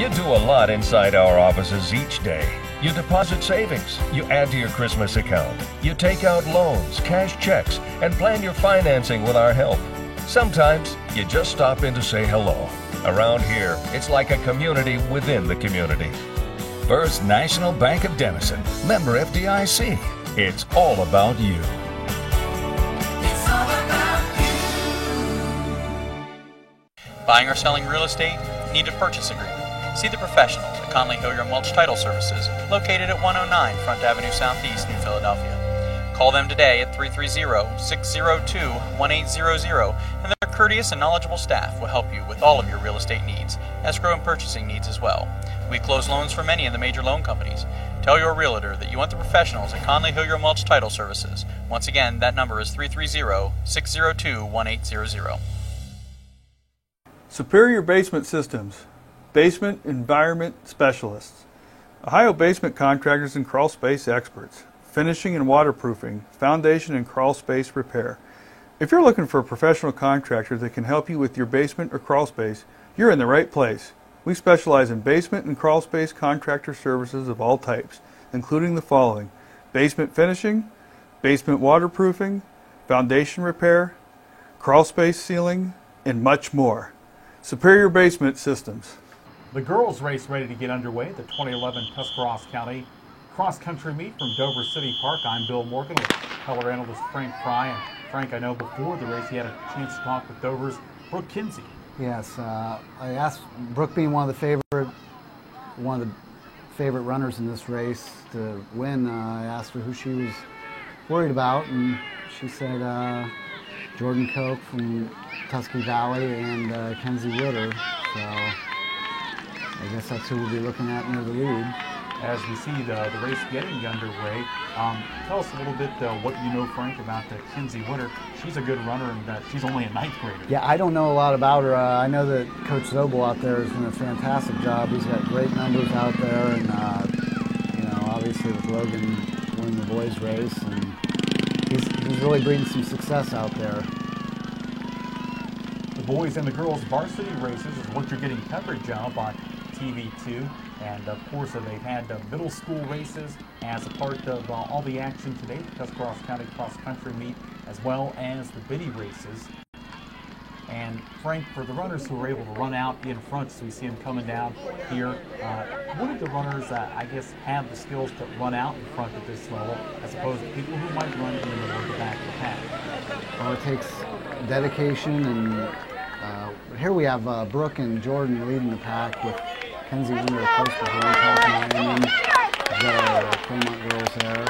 You do a lot inside our offices each day. You deposit savings, you add to your Christmas account, you take out loans, cash checks, and plan your financing with our help. Sometimes you just stop in to say hello. Around here, it's like a community within the community. First National Bank of Denison, member FDIC. It's all about you. It's all about you. Buying or selling real estate? Need a purchase agreement? See the professionals at Conley Hillier Mulch Title Services, located at 109 Front Avenue Southeast, New Philadelphia. Call them today at 330-602-1800, and their courteous and knowledgeable staff will help you with all of your real estate needs, escrow and purchasing needs as well. We close loans for many of the major loan companies. Tell your realtor that you want the professionals at Conley Hillier Mulch Title Services. Once again, that number is 330-602-1800. Superior Basement Systems, basement environment specialists. Ohio basement contractors and crawl space experts. Finishing and waterproofing, foundation and crawl space repair. If you're looking for a professional contractor that can help you with your basement or crawl space, you're in the right place. We specialize in basement and crawl space contractor services of all types, including the following: basement finishing, basement waterproofing, foundation repair, crawl space sealing, and much more. Superior Basement Systems. The girls' race ready to get underway. The 2011 Tuscarawas County cross-country meet from Dover City Park. I'm Bill Morgan with color analyst Frank Fry. And Frank, I know before the race you had a chance to talk with Dover's Brooke Kinsey. Yes, I asked Brooke, being one of the favorite runners in this race to win. I asked her who she was worried about, and she said Jordan Koch from Tusky Valley and Kenzie Witter. So I guess that's who we'll be looking at near the lead. As we see the race getting underway, tell us a little bit what you know, Frank, about Kenzie Witter. She's a good runner, and she's only a ninth grader. Yeah, I don't know a lot about her. I know that Coach Zobel out there has done a fantastic job. He's got great numbers out there, and obviously with Logan winning the boys' race, and he's really breeding some success out there. The boys and the girls varsity races is what you're getting coverage of on TV2. And of course, they've had middle school races as a part of all the action today, the Tuscarawas County Cross Country meet, as well as the biddy races. And Frank, for the runners who were able to run out in front, so we see them coming down here, what did the runners, I guess, have the skills to run out in front at this level, as opposed to people who might run in the middle of the back of the pack? Well, it takes dedication, and here we have Brooke and Jordan leading the pack with Kenzie Witter close behind, Kathy Landon, the Claremont girls there.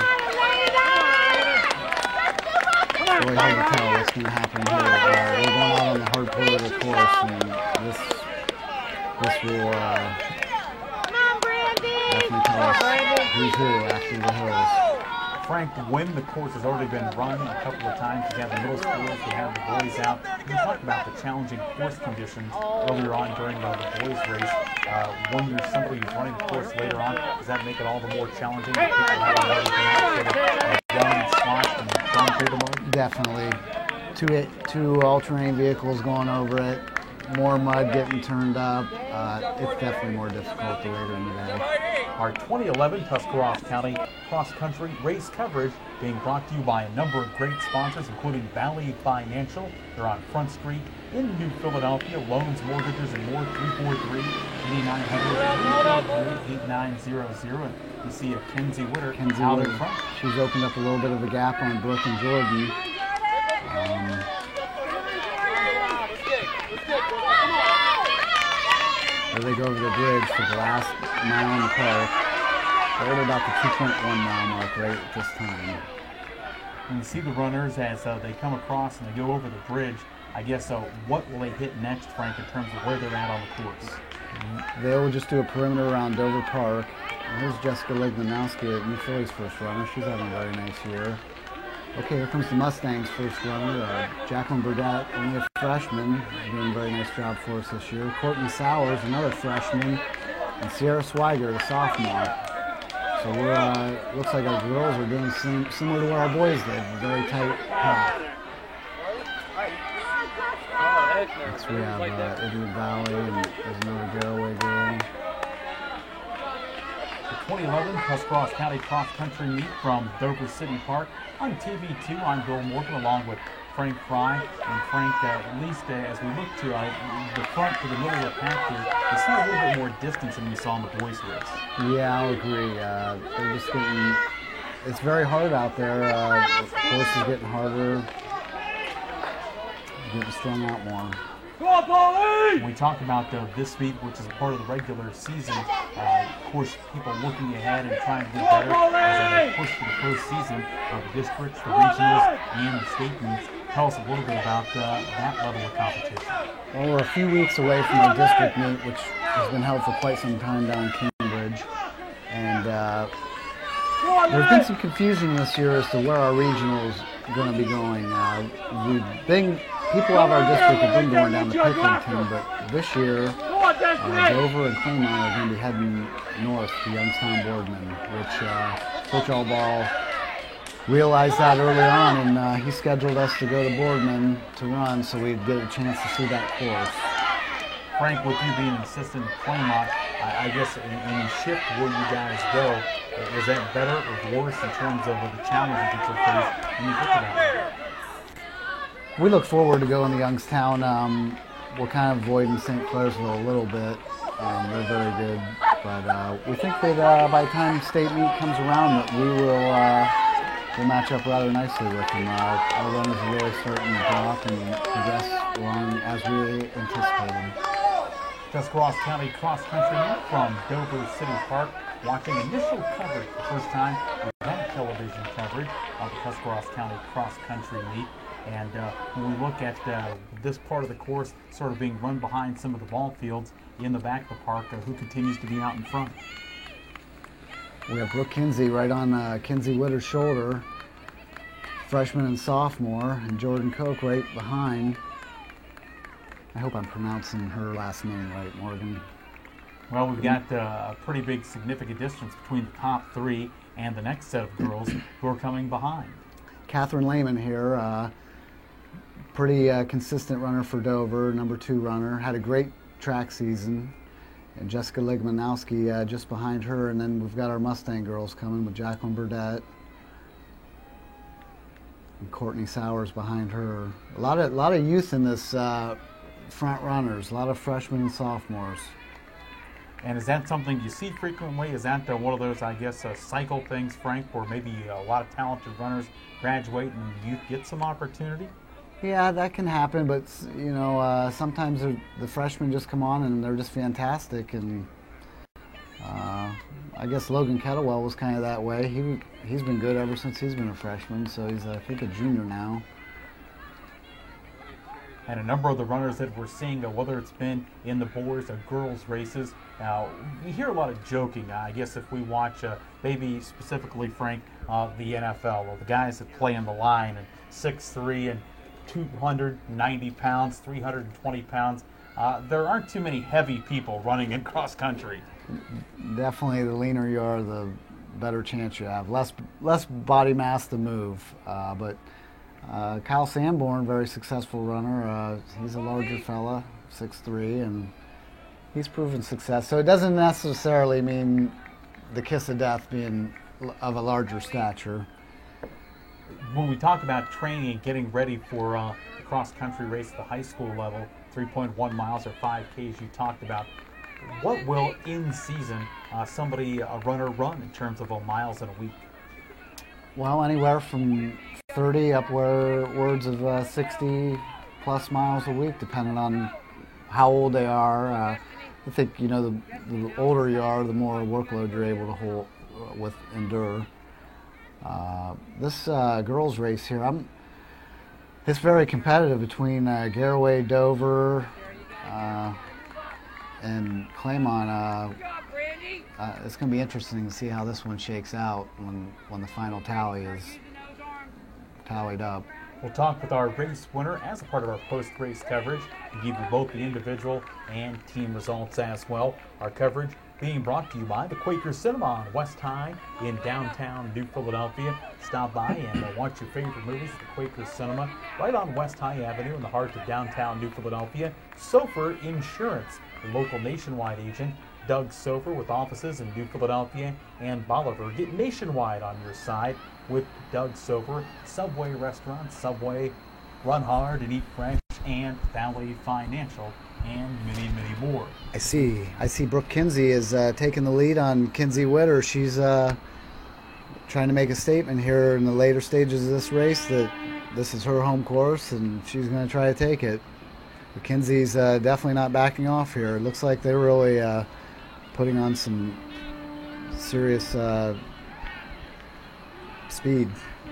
It's really hard to tell what's going to happen here. We're going out on the hard part of the course, and this will definitely tell us who's who after the hills. Frank, when the course has already been run a couple of times, we have the middle schools, we have the boys out. We talked about the challenging course conditions earlier on during the boys' race. When there's somebody who's running the course later on, does that make it all the more challenging? People have already been out run and slot and gone through the mud? Definitely. Two all-terrain vehicles going over it, more mud getting turned up. It's definitely more difficult later in the day. Our 2011 Tuscarawas County cross-country race coverage being brought to you by a number of great sponsors, including Valley Financial. They're on Front Street in New Philadelphia. Loans, mortgages, and more. 343-8900-343-8900. And you see a Kenzie Witter out in front. She's opened up a little bit of a gap on Brooke and Jordan. There they go over the bridge for the last mile in the park. They're at about the 2.1 mile mark right at this time. And you see the runners as they come across and they go over the bridge. I guess what will they hit next, Frank, in terms of where they're at on the course? They will just do a perimeter around Dover Park. And here's Jessica Ligmanowski at New Philly's first runner. She's having a very nice year. Okay, here comes the Mustangs' first runner, Jacqueline Burdett, only a freshman, doing a very nice job for us this year. Courtney Sowers, another freshman, and Sierra Swiger, a sophomore. So looks like our girls are doing similar to what our boys did, a very tight pack. Next we have Idiot Valley, and there's another Garraway girl. 2011 Tuscarawas County Cross Country Meet from Dover City Park. On TV2, I'm Bill Morgan along with Frank Fry. And Frank, at least as we look to the front to the middle of the pack here, you see a little bit more distance than we saw in the boys' race. Yeah, I'll agree. They're just getting, it's very hard out there. The course is getting harder, getting strung out more. When we talk about this meet, which is a part of the regular season, of course, people looking ahead and trying to do better as they push for the postseason of the districts, the regionals, and the state meets. Tell us a little bit about that level of competition. Well, we're a few weeks away from our district meet, which has been held for quite some time down in Cambridge. And there's been some confusion this year as to where our regionals are going to be going. People out of our district have been going down to Pickerington, but this year, Dover and Claymont are going to be heading north to Youngstown Boardman, which Coach Allball realized that early on, and he scheduled us to go to Boardman to run so we'd get a chance to see that course. Frank, with you being an assistant at Claymont, I guess when you shift where you guys go, is that better or worse in terms of the challenges that you'll face when you get to that? We look forward to going to Youngstown. We're kind of avoiding St. Clairsville a little bit. They're very good, but we think that by the time state meet comes around, that we'll match up rather nicely with them. Our runners are really starting to drop and progress along as we anticipated. Tuscarawas County Cross Country Meet from Dover City Park. Watching initial coverage the first time we've had television coverage of the Tuscarawas County Cross Country Meet. And when we look at this part of the course sort of being run behind some of the ball fields in the back of the park, who continues to be out in front? We have Brooke Kinsey right on Kinsey Witter's shoulder, freshman and sophomore, and Jordan Koch right behind. I hope I'm pronouncing her last name right, Morgan. Well, we've got a pretty big significant distance between the top three and the next set of girls who are coming behind. Catherine Lehman here, pretty consistent runner for Dover, number 2 runner, had a great track season. And Jessica Ligmanowski just behind her, and then we've got our Mustang girls coming with Jacqueline Burdette and Courtney Sowers behind her. A lot of youth in this front runners, a lot of freshmen and sophomores. And is that something you see frequently? Is that one of those, I guess, cycle things, Frank, where maybe a lot of talented runners graduate and youth get some opportunity? Yeah, that can happen, but you know, sometimes the freshmen just come on and they're just fantastic. And I guess Logan Kettlewell was kind of that way. He's been good ever since he's been a freshman, so he's I think a junior now. And a number of the runners that we're seeing, whether it's been in the boys or girls races, we hear a lot of joking. I guess if we watch, maybe specifically, Frank, the NFL, or the guys that play on the line and 6'3" and 290 pounds, 320 pounds, there aren't too many heavy people running in cross country. Definitely, the leaner you are, the better chance you have. Less body mass to move, but Kyle Sanborn, very successful runner. He's a larger fella, 6'3", and he's proven success. So it doesn't necessarily mean the kiss of death being of a larger stature. When we talk about training and getting ready for the cross-country race at the high school level, 3.1 miles or 5Ks you talked about, what will in season a runner run in terms of miles in a week? Well, anywhere from 30 upwards of 60 plus miles a week, depending on how old they are. I think, you know, the older you are, the more workload you're able to endure. This girls race here, it's very competitive between Garaway, Dover, and Claymont. It's going to be interesting to see how this one shakes out when the final tally is tallied up. We'll talk with our race winner as a part of our post-race coverage to give you both the individual and team results as well. Our coverage being brought to you by the Quaker Cinema on West High in downtown New Philadelphia. Stop by and watch your favorite movies at the Quaker Cinema right on West High Avenue in the heart of downtown New Philadelphia. Sofer Insurance, the local nationwide agent. Doug Sofer with offices in New Philadelphia and Bolivar. Get nationwide on your side with Doug Sofer. Subway restaurants, Subway, Run Hard and Eat Fresh, and Valley Financial, and many, many more. I see Brooke Kinsey is taking the lead on Kinsey Witter. She's trying to make a statement here in the later stages of this race that this is her home course and she's going to try to take it. But Kinsey's definitely not backing off here. It looks like they're really putting on some serious speed.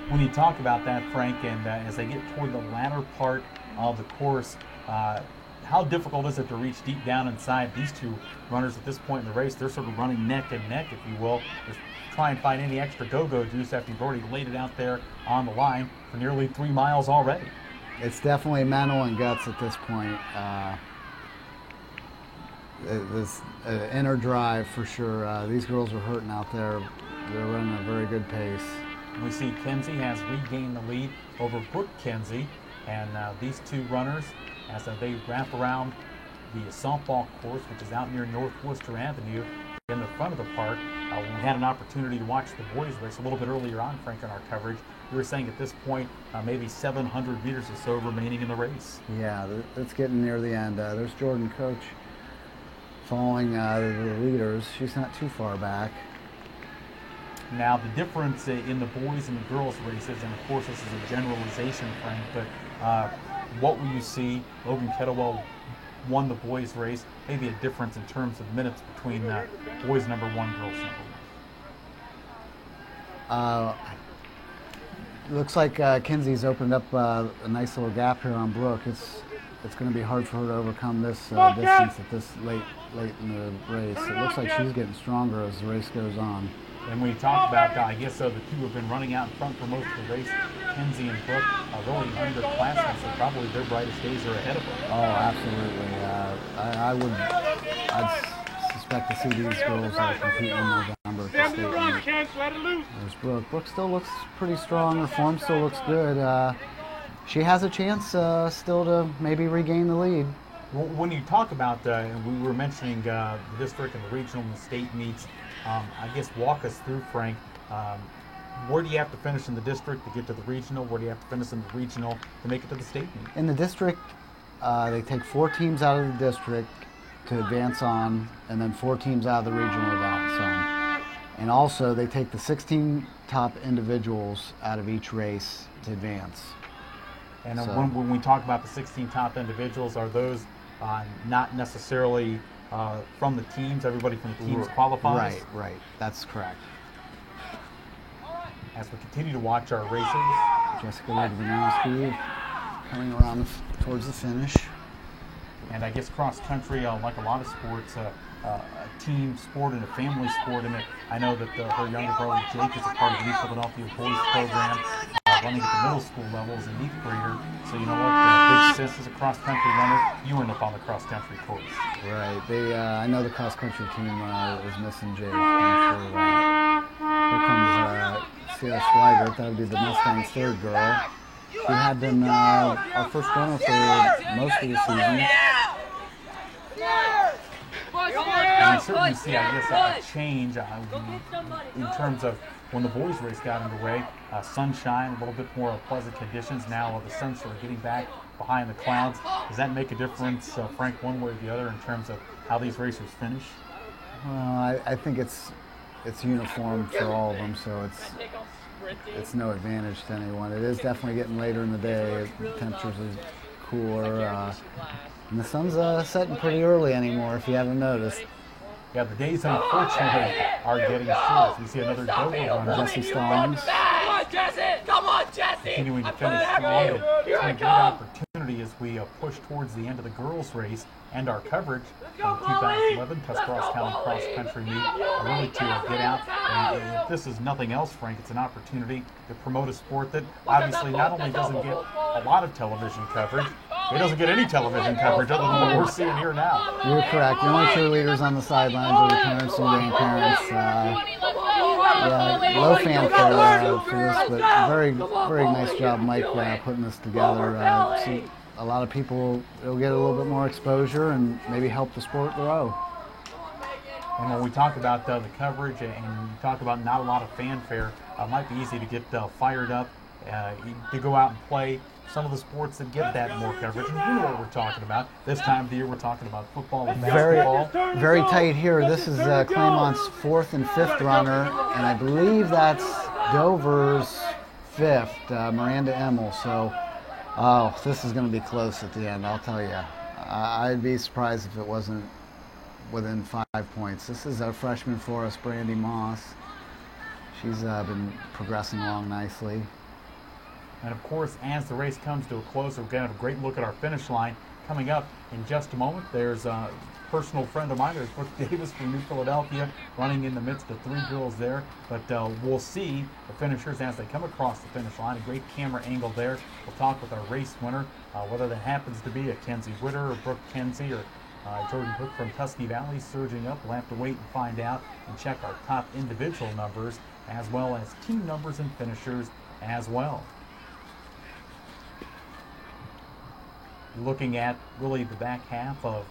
When you talk about that, Frank, and as they get toward the latter part of the course, how difficult is it to reach deep down inside? These two runners at this point in the race, they're sort of running neck and neck, if you will. Just try and find any extra go-go juice after you've already laid it out there on the line for nearly 3 miles already. It's definitely mental and guts at this point. This inner drive for sure. These girls are hurting out there. They're running a very good pace. We see Kinsey has regained the lead over Brooke Kinsey, and these two runners, as they wrap around the softball course, which is out near North Worcester Avenue in the front of the park. We had an opportunity to watch the boys race a little bit earlier on, Frank, in our coverage. We were saying at this point, maybe 700 meters or so remaining in the race. Yeah, it's getting near the end. There's Jordan Coach following the leaders. She's not too far back. Now, the difference in the boys and the girls races, and of course this is a generalization, Frank, but what will you see? Logan Kettlewell won the boys race, maybe a difference in terms of minutes between boys number 1, girls number 1. Looks like Kinsey's opened up a nice little gap here on Brooke. It's going to be hard for her to overcome this distance at this late in the race. It looks like she's getting stronger as the race goes on. And when you talk about, I guess, the two have been running out in front for most of the race. Kinsey and Brooke are really underclassmen, so probably their brightest days are ahead of them. Oh, absolutely. I'd suspect to see these girls compete in November at the state meet. There's Brooke. Brooke still looks pretty strong. Her form still looks good. She has a chance still to maybe regain the lead. When you talk about, and we were mentioning the district and the regional and the state meets, I guess walk us through, Frank, where do you have to finish in the district to get to the regional? Where do you have to finish in the regional to make it to the state meet? In the district, they take 4 teams out of the district to advance on, and then 4 teams out of the regional to advance on. And also, they take the 16 top individuals out of each race to advance. And when we talk about the 16 top individuals, are those not necessarily from the teams? Everybody from the teams qualifies? Right. That's correct. As we continue to watch our races, Jessica Lignanowski coming around towards the finish. And I guess cross country, like a lot of sports, a team sport and a family sport. And I know that her younger brother Jake is a part of the New Philadelphia Boys program, running at the middle school level as an 8th grader. So you know what, Big Sis is a cross country runner. You end up on the cross country course. Right. I know the cross country team is missing Jake. I'm sure of that. Here comes Sierra Swigert. That would be the Mustangs' 3rd girl. She had been our first runner for most of the season. And we certainly see, I guess, a change in terms of when the boys' race got underway. Sunshine, a little bit more pleasant conditions. Now the sun's sort of getting back behind the clouds. Does that make a difference, Frank, one way or the other in terms of how these racers finish? Well, I think it's uniform for all of them, so it's no advantage to anyone. It is definitely getting later in the day. Temperatures are cooler. And the sun's setting pretty early anymore, if you haven't noticed. Yeah, the days, unfortunately, are getting short. You see another Dover runner, Jesse Stallings. Come on, Jesse! Continuing to finish strong. And it's a great opportunity as we push towards the end of the girls' race and our coverage from the 2011 Tuscarawas County Cross Country Meet, really to get out. And if this is nothing else, Frank, it's an opportunity to promote a sport that obviously not only doesn't get a lot of television coverage, it doesn't get any television coverage other than what we're seeing here now. You're correct. The only cheerleaders on the sidelines are the parents and grandparents. Low fanfare for this, but very nice job, Mike, putting this together. See a lot of people, it'll get a little bit more exposure and maybe help the sport grow. And when we talk about the coverage and you talk about not a lot of fanfare, it might be easy to get fired up to go out and play some of the sports that get that more coverage. And you know what we're talking about. This time of the year, we're talking about football and basketball. Very tight here. This is Claremont's 4th and 5th runner, and I believe that's Dover's 5th, Miranda Emmel. So, this is going to be close at the end, I'll tell you. I'd be surprised if it wasn't within 5 points. This is a freshman for us, Brandy Moss. She's been progressing along nicely. And of course, as the race comes to a close, we're going to have a great look at our finish line coming up in just a moment. There's a personal friend of mine, there's Brooke Davis from New Philadelphia, running in the midst of 3 girls there. But we'll see the finishers as they come across the finish line. A great camera angle there. We'll talk with our race winner, whether that happens to be a Kenzie Witter or Brooke Kenzie or Jordan Hook from Tusky Valley surging up. We'll have to wait and find out and check our top individual numbers as well as team numbers and finishers as well. Looking at really the back half of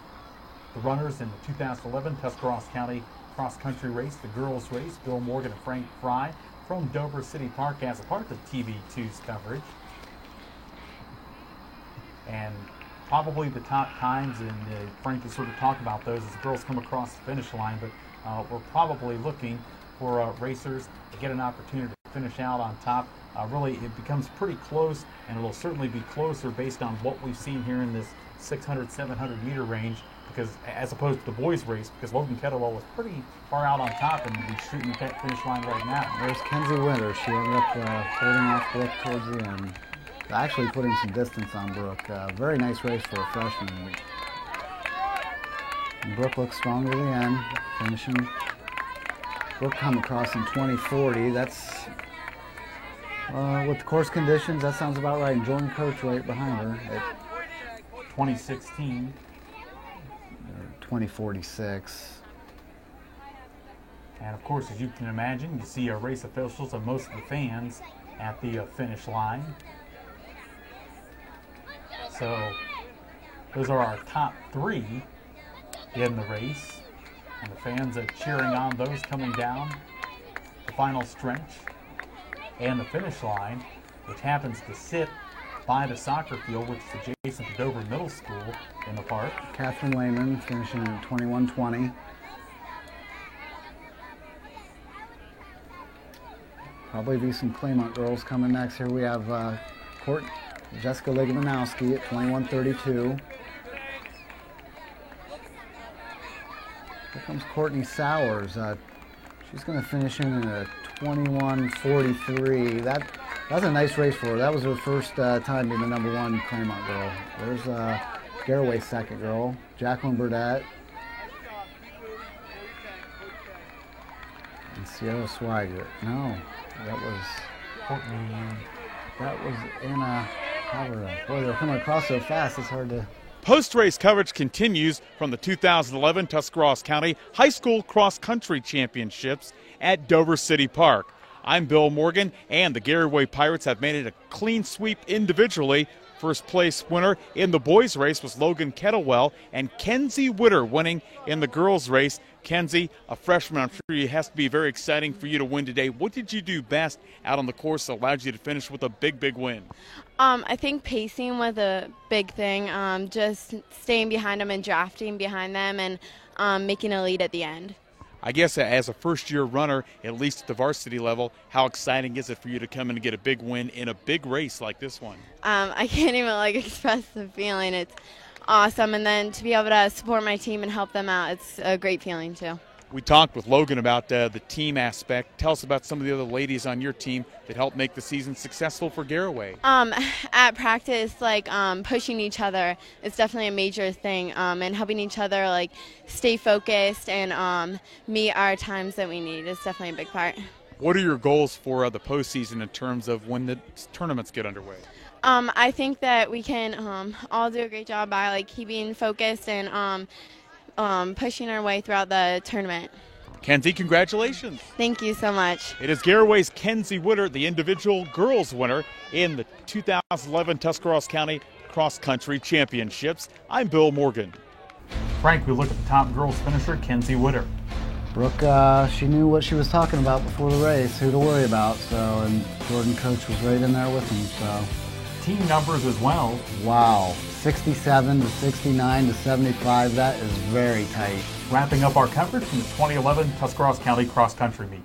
the runners in the 2011 Tuscarawas County Cross Country Race, the girls race. Bill Morgan and Frank Fry from Dover City Park as a part of TV2's coverage. And probably the top times, and Frank will sort of talk about those as the girls come across the finish line, but we're probably looking for racers to get an opportunity to finish out on top. Really, it becomes pretty close, and it'll certainly be closer based on what we've seen here in this 600, 700 meter range, because as opposed to the boys' race, because Logan Kettlewell was pretty far out on top and he's shooting at that finish line right now. There's Kenzie Winter. She ended up holding off Brooke towards the end, actually putting some distance on Brooke. Very nice race for a freshman. And Brooke looks strong to the end, finishing. Brooke come across in 2040. That's with the course conditions, that sounds about right. And Jordan Coach right behind her at 2016. 2046. And of course, as you can imagine, you see our race officials and most of the fans at the finish line. So those are our top 3 in the race. And the fans are cheering on those coming down the final stretch. And the finish line, which happens to sit by the soccer field, which is adjacent to Dover Middle School in the park. Catherine Lehman finishing at 21:20. Probably be some Claymont girls coming next. Here we have Jessica Ligmanowski at 21:32. Here comes Courtney Sowers. She's going to finish in at 21:43. That's a nice race for her. That was her first time being the #1 Claymont girl. There's Garraway's second girl, Jacqueline Burdett. And Sierra Swigert. No, that was Anna Haverda. Boy, they're coming across so fast, it's hard to... Post-race coverage continues from the 2011 Tuscarawas County High School Cross Country Championships at Dover City Park. I'm Bill Morgan, and the Garraway Pirates have made it a clean sweep individually. First place winner in the boys' race was Logan Kettlewell, and Kenzie Witter winning in the girls' race. Kenzie, a freshman, I'm sure it has to be very exciting for you to win today. What did you do best out on the course that allowed you to finish with a big, big win? I think pacing was a big thing, just staying behind them and drafting behind them and making a lead at the end. I guess as a first-year runner, at least at the varsity level, how exciting is it for you to come in and get a big win in a big race like this one? I can't even express the feeling. It's awesome, and then to be able to support my team and help them out, it's a great feeling too. We talked with Logan about the team aspect. Tell us about some of the other ladies on your team that helped make the season successful for Garraway. At practice, pushing each other is definitely a major thing, and helping each other stay focused and meet our times that we need is definitely a big part. What are your goals for the postseason in terms of when the tournaments get underway? I think that we can all do a great job by keeping focused and pushing our way throughout the tournament. Kenzie, congratulations. Thank you so much. It is Garraway's Kenzie Witter, the individual girls winner in the 2011 Tuscarawas County Cross Country Championships. I'm Bill Morgan. Frank, we look at the top girls finisher, Kenzie Witter. Brooke, she knew what she was talking about before the race, who to worry about. So, and Jordan Coach was right in there with him. So, team numbers as well. wow, 67 to 69 to 75. That is very tight. Wrapping up our coverage from the 2011 Tuscarawas County Cross Country Meet.